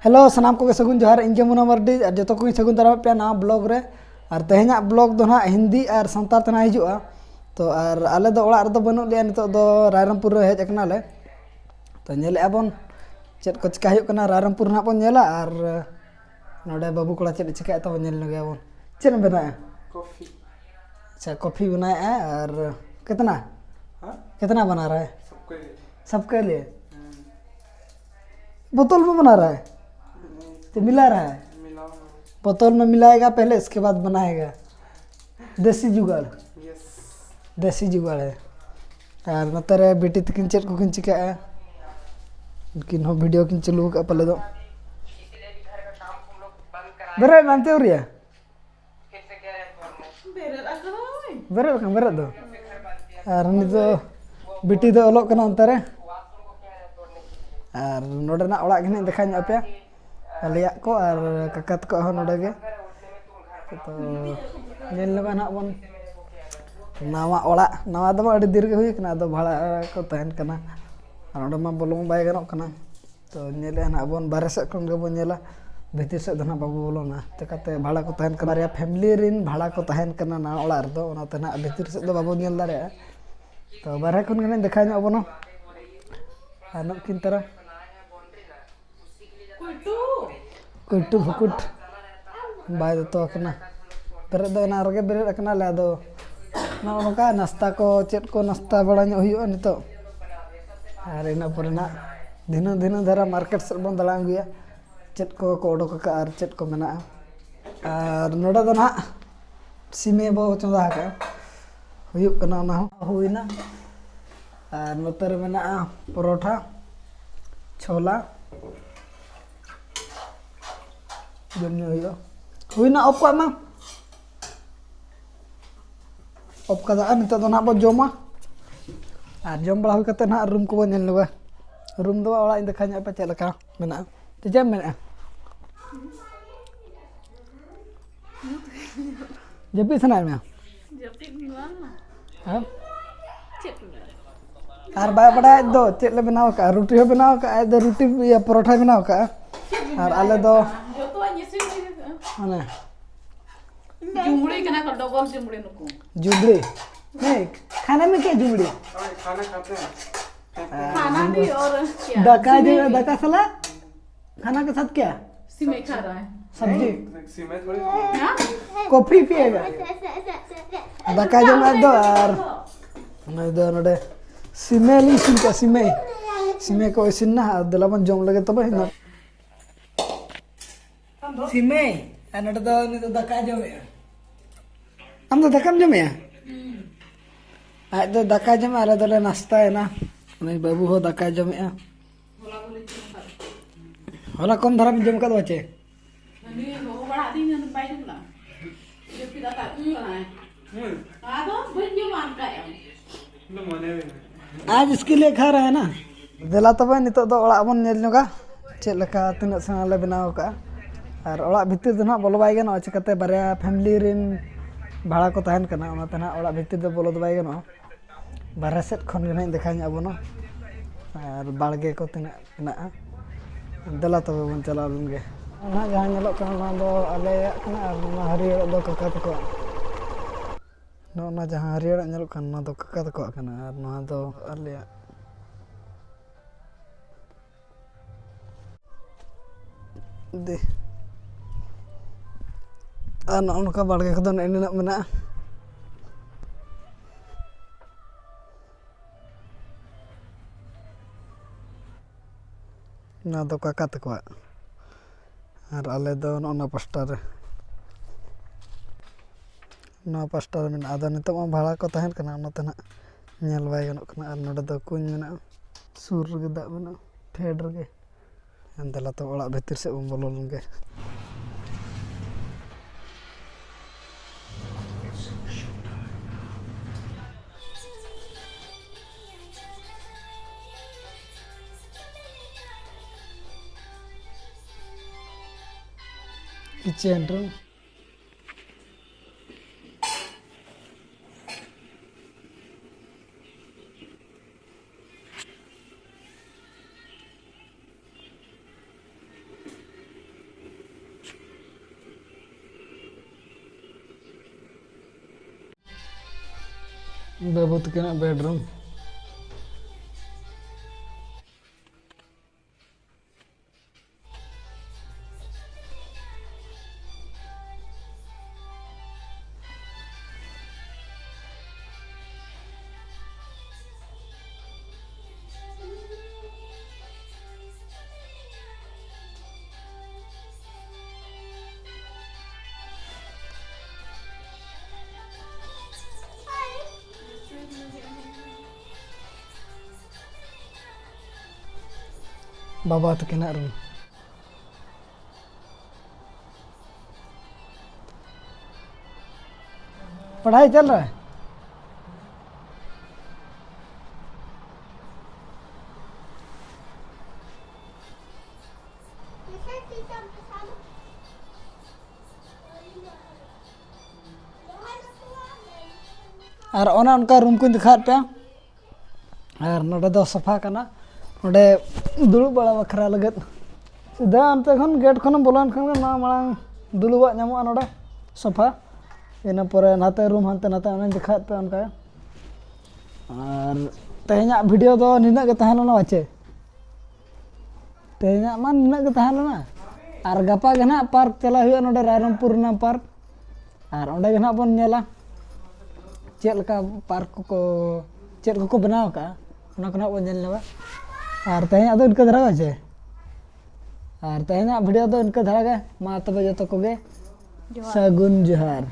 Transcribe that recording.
Hello सामान को सगुन जोहार इनके मुना मर्डी और जो को सगुन दाराम पे ना ब्लॉग रे और तेहना ब्लॉग दो ना हिंदी और सांतार तना हिजुआ तो और आले दो ओड़ा रदो बनु लिया नितो दो रायरमपुर रे हेज अकना ले तो नेले अबन चेत को चिका हुयुक कना रायरमपुर ना बन नेला और नोडे बाबू कोड़ा चेत चिका तो नेल लगे अबन चेत बना कॉफी। अच्छा कॉफी बनाया और कितना कितना बना रहा है सबके लिए बोतल में बना रहा है तो मिला रहा है बोतल में मिलाएगा पहले इसके बाद बनाएगा देसी जुगाड़ देसी जुगाड़ है और नतरे बेटी तकिन चेत को किन चिका किन हो वीडियो किन चालू का पहले दो बेरे मानते हो रिया बेरे दो और नि दो बेटी दो ओलोक कना अंतरे और नोडे ना ओड़ा गने देखा ᱧᱚᱜ पे आलिया को और काका को हो नोडे गे तो नेल लगा ना बन नवा ओड़ा नवा दो अड़ी दीर गे हुई कना दो भाड़ा को तहन कना नोडे मा बोलो बाय गनो कना तो नेले ना बन बारे से कोन गे बन नेला भीतर से धना बाबू बोलो ना तकाते भाड़ा को तहन कना रे फैमिली रिन भाड़ा को तहन कना ना ओड़ा रदो ओना तना भीतर से दो बाबू नेल दारे तो बारे कोन गने देखा ᱧᱚᱜ बनो आनो किन तरह कुटु भुकुट बाय तो कना बेरे दो ना रगे बेरे कना ले दो ना नका नाश्ता को चेत को नाश्ता बड़ा ᱧᱚᱜ हुयुआ नितो और इना पर ना दिन धरा मार्केट से बन दलांग गया चेत को ओडोक का और चेत को मेना और नोडा दो ना सीमे बो चंदा का हुयुक कना ना हुइना और नोतर मेना परोठा छोला जमने हुईना ऑफ को मा ऑफ का नित दो ना बो जमा और जम बड़ा हुई कते ना रूम को बन नेल लगा रूम दो ओड़ा इन देखा ᱧᱚᱜ पे चेत लका मेना ते जम मेना जपी सना में जपी निवाना हां चेक और बाय बड़ा दो चेत ले बनाव का रोटी हो बनाव का दो रोटी या परोठा बनाव का और आले दो माने जुमड़ी कना का डबल जुमड़ी नुको जुमड़ी नहीं खाना में क्या जुमड़ी खाना खाते हैं खाना भी और क्या दका सला खाना के साथ क्या सिमे खा रहा है सब्जी सीमेंट थोड़ी हां कॉफी पिएगा दका जो मैं दो और मैं दो नोडे सिमे ली सिनका सिमे को सिन्ना दलाबन जम लगे तब ना सिमे नोडे दो नि तो दका जमे हम तो दकाम जमे आज तो दका जमे आले तो नाश्ता है ना नहीं बाबू हो दका जमे होला कम धरा में जम का दो बच्चे नहीं वो बड़ा दिन न पाई ना ये पिता का है आ तो बन मान का है लो मने आज इसके लिए खा रहा है ना दिला तब नित दो ओड़ा बन नेल नोगा चेत लका तिना सेना ले बनाव का और ओड़ा भीतर दो ना बोलो बाय गनो चिकाते बारे फैमिली रिन भाड़ा को तहन कना ओना तना ओड़ा भीतर दो बोलो बाय गनो बारे सेट खन गने देखा ᱧ अबनो और बाड़गे को तिना ना दिला तब बन चला लुंगे ना जहां नेलो कना दो आले कना और हरियर दो काका तको ना जहां हरियर नेलो कना दो काका तको कना और ना दो आले दे ana onka barge ko don eni nak mena na do kaka tko ar ale do ona pastar na pastar mena ada nito ma bhara ko tahen kana ona tana nyel bay ganok kana ar node do kuny mena sur ge da mena thed ge andala to ola bhitir se bolol ge kitchen room बाबू तकिन bedroom बाबा तकिन room पढ़ाई चल रहा है और ओना उनका रूम को दिखा पे और नोडे दो सफा करना नोडे दुड़ुब बड़ा बखरा लगत सीधा अंते खन गेट खन बोलान खन ना मांग दुलुबा नामो नोडे सफा इन परे नाते रूम हंते नाते ओना दिखा पे उनका और तेहना वीडियो दो निना के तहलना बाचे तेहना मान निना के तहलना और गपा के ना पार्क चला हुआ नोडे रायरंगपुर ना पार्क और ओंडे के ना बन नेला चेल का पार्क को चेल को बनाव का ओना को ना बन नेल लेवा और तेहना दो इनका धरा बाचे और तेहना वीडियो दो इनका धरा गे मा तबे जतो को गे सगुन जोहार।